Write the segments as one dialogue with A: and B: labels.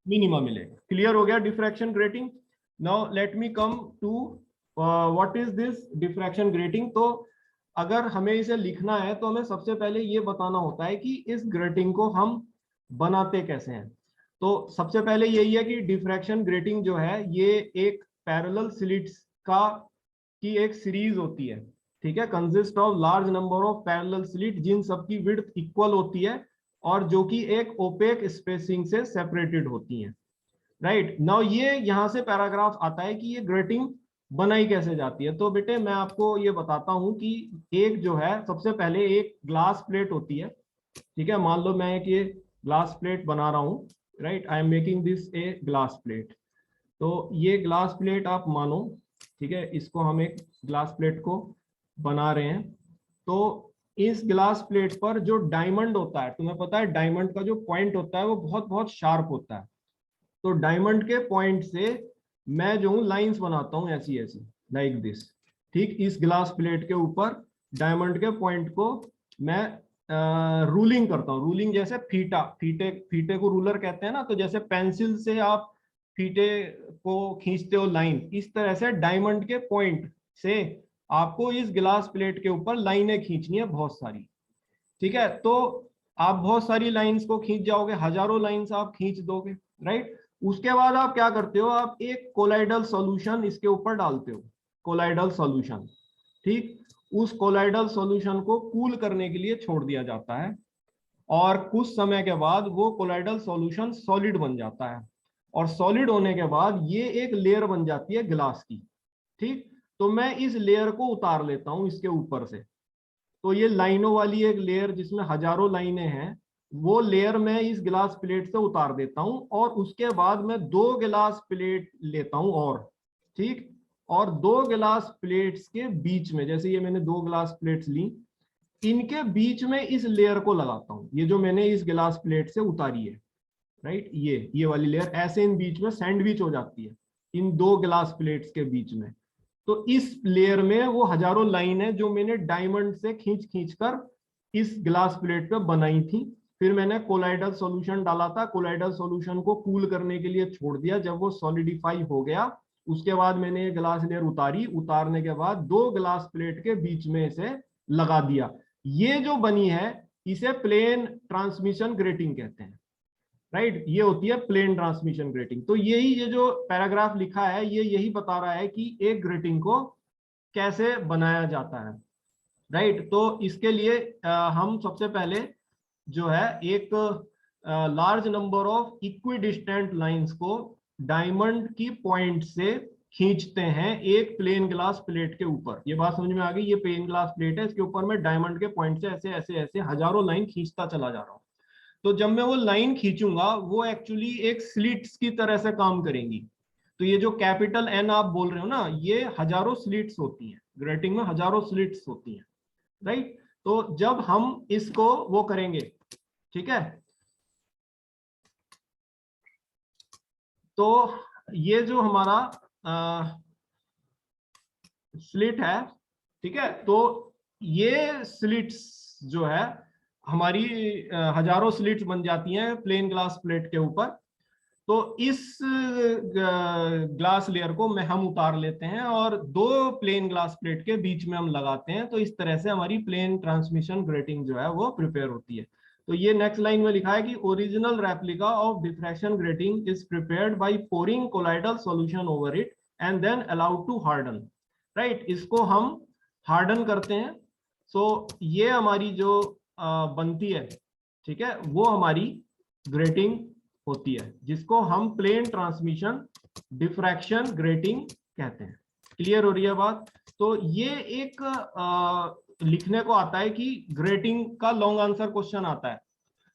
A: Minimum मिलेगा। Clear हो गया diffraction grating. Now let me come to what is this diffraction grating. तो अगर हमें इसे लिखना है तो हमें सबसे पहले ये बताना होता है कि इस ग्रेटिंग को हम बनाते कैसे हैं। तो सबसे पहले यही है कि डिफ्रैक्शन ग्रेटिंग जो है ये एक पैरेलल स्लिट्स का की एक सीरीज होती है, ठीक है, consist of large number of parallel slit जिन सबकी विड्थ इक्वल होती है और जो कि एक ओपेक स्पेसिंग से सेपरेटेड होती हैं। राइट नाउ ये यहाँ से पैराग्राफ आता है कि ये ग्रेटिंग बनाई कैसे जाती है। तो बेटे मैं आपको ये बताता हूँ कि एक जो है सबसे पहले एक ग्लास प्लेट होती है, ठीक है। मान लो मैं एक ये ग्लास प्लेट बना रहा हूँ, right, I am making this a glass plate. तो ये ग्लास प्लेट आप मानो, ठीक है, इसको हम एक ग्लास प्लेट को बना रहे हैं। तो इस ग्लास प्लेट पर जो डायमंड होता है, तुम्हें पता है डायमंड का जो पॉइंट होता है वो बहुत बहुत शार्प होता है। तो डायमंड के पॉइंट से मैं जो हूँ लाइंस बनाता हूँ ऐसी ऐसी, लाइक दिस। ठीक, इस ग्लास प्लेट के ऊपर डायमंड के पॉइंट को मैं रूलिंग करता हूँ। रूलिंग जैसे फीटा, फीटे फीटे को रूलर कहते हैं ना, तो जैसे पेंसिल से आप फीटे को खींचते हो लाइन, इस तरह से डायमंड के पॉइंट से आपको इस ग्लास प्लेट के ऊपर लाइनें खींचनी है बहुत सारी। ठीक है, तो आप बहुत सारी लाइंस को खींच जाओगे, हजारों लाइंस आप खींच दोगे, राइट। उसके बाद आप क्या करते हो, आप एक कोलाइडल सॉल्यूशन इसके ऊपर डालते हो, कोलाइडल सॉल्यूशन। ठीक, उस कोलाइडल सॉल्यूशन को कूल करने के लिए छोड़ दिया जाता है और कुछ समय के बाद वो कोलाइडल सॉल्यूशन सॉलिड बन जाता है और सॉलिड होने के बाद ये एक लेयर बन जाती है ग्लास की। ठीक, तो मैं इस लेयर को उतार लेता हूं इसके ऊपर से। तो ये लाइनों वाली एक लेयर जिसमें हजारों लाइनें हैं, वो लेयर मैं इस गिलास प्लेट से उतार देता हूं और उसके बाद मैं 2 गिलास प्लेट लेता हूं और, ठीक, और 2 गिलास प्लेट्स के बीच में, जैसे ये मैंने 2 गिलास प्लेट्स ली, इनके बीच में इस लेयर को लगाता हूं, ये जो मैंने इस गिलास प्लेट से उतारी है, राइट, ये वाली लेयर ऐसे इन बीच में सैंडविच हो जाती है इन 2 गिलास प्लेट्स के बीच में। तो इस लेयर में वो हजारों लाइन है जो मैंने डायमंड से खींच खींच कर इस ग्लास प्लेट पे बनाई थी। फिर मैंने कोलाइडल सॉल्यूशन डाला था, कोलाइडल सॉल्यूशन को कूल करने के लिए छोड़ दिया। जब वो सॉलिडिफाई हो गया उसके बाद मैंने ये ग्लास लेयर उतारी, उतारने के बाद 2 ग्लास प्लेट के बीच में से लगा दिया। ये जो बनी है इसे प्लेन ट्रांसमिशन ग्रेटिंग कहते हैं, राइट, ये होती है प्लेन ट्रांसमिशन ग्रेटिंग। तो यही ये जो पैराग्राफ लिखा है ये यही बता रहा है कि एक ग्रेटिंग को कैसे बनाया जाता है, राइट। तो इसके लिए हम सबसे पहले जो है एक large number of equidistant lines को डायमंड की पॉइंट से खींचते हैं एक प्लेन ग्लास प्लेट के ऊपर। ये बात समझ में आ गई, ये प्लेन ग्लास प्लेट है, इसके ऊपर मैं डायमंड के पॉइंट से ऐसे ऐसे ऐसे हजारों लाइन खींचता चला जा रहा हूँ। तो जब मैं वो लाइन खींचूंगा वो एक्चुअली एक स्लिट्स की तरह से काम करेंगी। तो ये जो कैपिटल एन आप बोल रहे हो ना, ये हजारों स्लिट्स होती हैं, ग्रेटिंग में हजारों स्लिट्स होती हैं, राइट। तो जब हम इसको वो करेंगे, ठीक है, तो ये जो हमारा स्लिट है, ठीक है, तो ये स्लिट्स जो है हमारी हजारों स्लिट्स बन जाती हैं प्लेन ग्लास प्लेट के ऊपर। तो इस ग्लास लेयर को मैं हम उतार लेते हैं और 2 प्लेन ग्लास प्लेट के बीच में हम लगाते हैं। तो इस तरह से हमारी प्लेन ट्रांसमिशन ग्रेटिंग जो है वो प्रिपेयर होती है। तो ये नेक्स्ट लाइन में लिखा है कि original replica of diffraction grating is prepared by pouring colloidal solution over it and then allowed to harden, right. इसको हम हार्डन करते हैं। सो ये हमारी जो बनती है, ठीक है, वो हमारी ग्रेटिंग होती है जिसको हम प्लेन ट्रांसमिशन डिफ्रैक्शन ग्रेटिंग कहते हैं। क्लियर हो रही है बात। तो ये एक लिखने को आता है कि ग्रेटिंग का लॉन्ग आंसर क्वेश्चन आता है।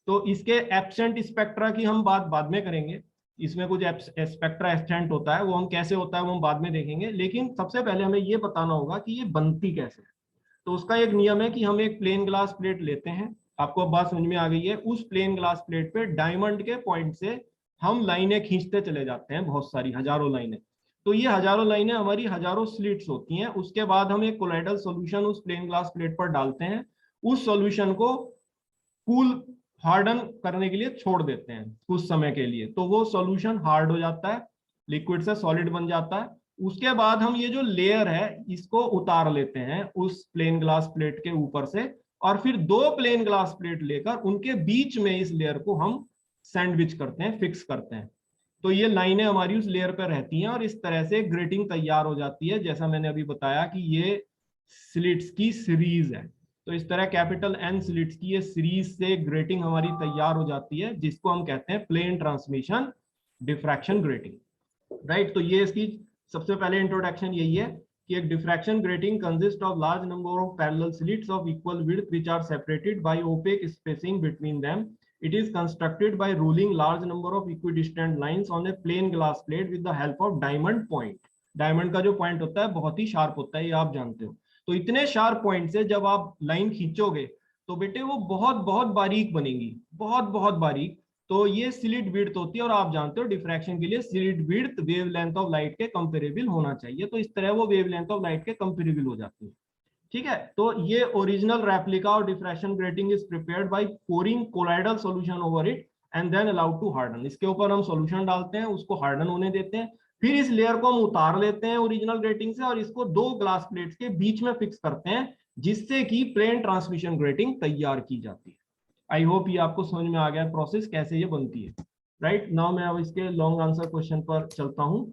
A: तो इसके एब्सेंट स्पेक्ट्रा की हम बात बाद में करेंगे, इसमें कुछ स्पेक्ट्रा एब्सेंट होता है, वो हम कैसे होता है वो हम बाद में देखेंगे। लेकिन सबसे पहले हमें ये बताना होगा कि ये बनती कैसे है। तो उसका एक नियम है कि हम एक प्लेन ग्लास प्लेट लेते हैं, आपको अब बात समझ में आ गई है। उस प्लेन ग्लास प्लेट पे डायमंड के पॉइंट से हम लाइनें खींचते चले जाते हैं, बहुत सारी हजारों लाइनें। तो ये हजारों लाइनें हमारी हजारों स्लिट्स होती हैं। उसके बाद हम एक कोलाइडल सॉल्यूशन उस प्लेन ग्लास प्लेट पर डालते हैं, उस सॉल्यूशन को कूल हार्डन करने के लिए छोड़ देते हैं कुछ समय के लिए, तो वो सॉल्यूशन हार्ड हो जाता है, लिक्विड से सॉलिड बन जाता है। उसके बाद हम ये जो लेयर है इसको उतार लेते हैं उस प्लेन ग्लास प्लेट के ऊपर से, और फिर दो प्लेन ग्लास प्लेट लेकर उनके बीच में इस लेयर को हम सैंडविच करते हैं, फिक्स करते हैं। तो ये लाइनें हमारी उस लेयर पर रहती हैं और इस तरह से ग्रेटिंग तैयार हो जाती है। जैसा मैंने अभी बताया कि ये स्लिट्स की सीरीज है, तो इस तरह कैपिटल एन स्लिट्स की ये सीरीज से ग्रेटिंग हमारी तैयार हो जाती है, जिसको हम कहते हैं plane transmission diffraction grating. Right, तो ये इसकी सबसे पहले इंट्रोडक्शन यही है कि एक diffraction grating consist of large number of parallel slits of equal width which are separated by opaque spacing between them. It is constructed by ruling large number of equidistant lines on a plain glass plate with the help of diamond point. Diamond का जो point होता है बहुत ही sharp होता है, ये आप जानते हो। तो इतने शार्प पॉइंट से जब आप लाइन खींचोगे तो बेटे वो बहुत बहुत बारीक बनेगी, बहुत बहुत बारीक। तो ये स्लिट विड्थ होती है, और आप जानते हो डिफ्रैक्शन के लिए slit width wavelength of light के कंपेरेबल होना चाहिए। तो इस तरह वो वेवलेंथ ऑफ लाइट के कंपेरेबल हो जाती है। ठीक है, तो ये ओरिजिनल रेप्लिका और diffraction grating is prepared by pouring colloidal solution over it and then allowed to harden. इसके ऊपर हम सॉल्यूशन डालते हैं, उसको हार्डन होने देते हैं, फिर इस लेयर को हम उतार लेते हैं ओरिजिनल ग्रेटिंग से और इसको दो ग्लास प्लेट्स के बीच में फिक्स करते हैं, जिससे कि प्लेन ट्रांसमिशन ग्रेटिंग तैयार की जाती है। आई होप ये आपको समझ में आ गया प्रोसेस कैसे ये बनती है। राइट नाउ मैं अब इसके लॉन्ग आंसर क्वेश्चन पर चलता हूं।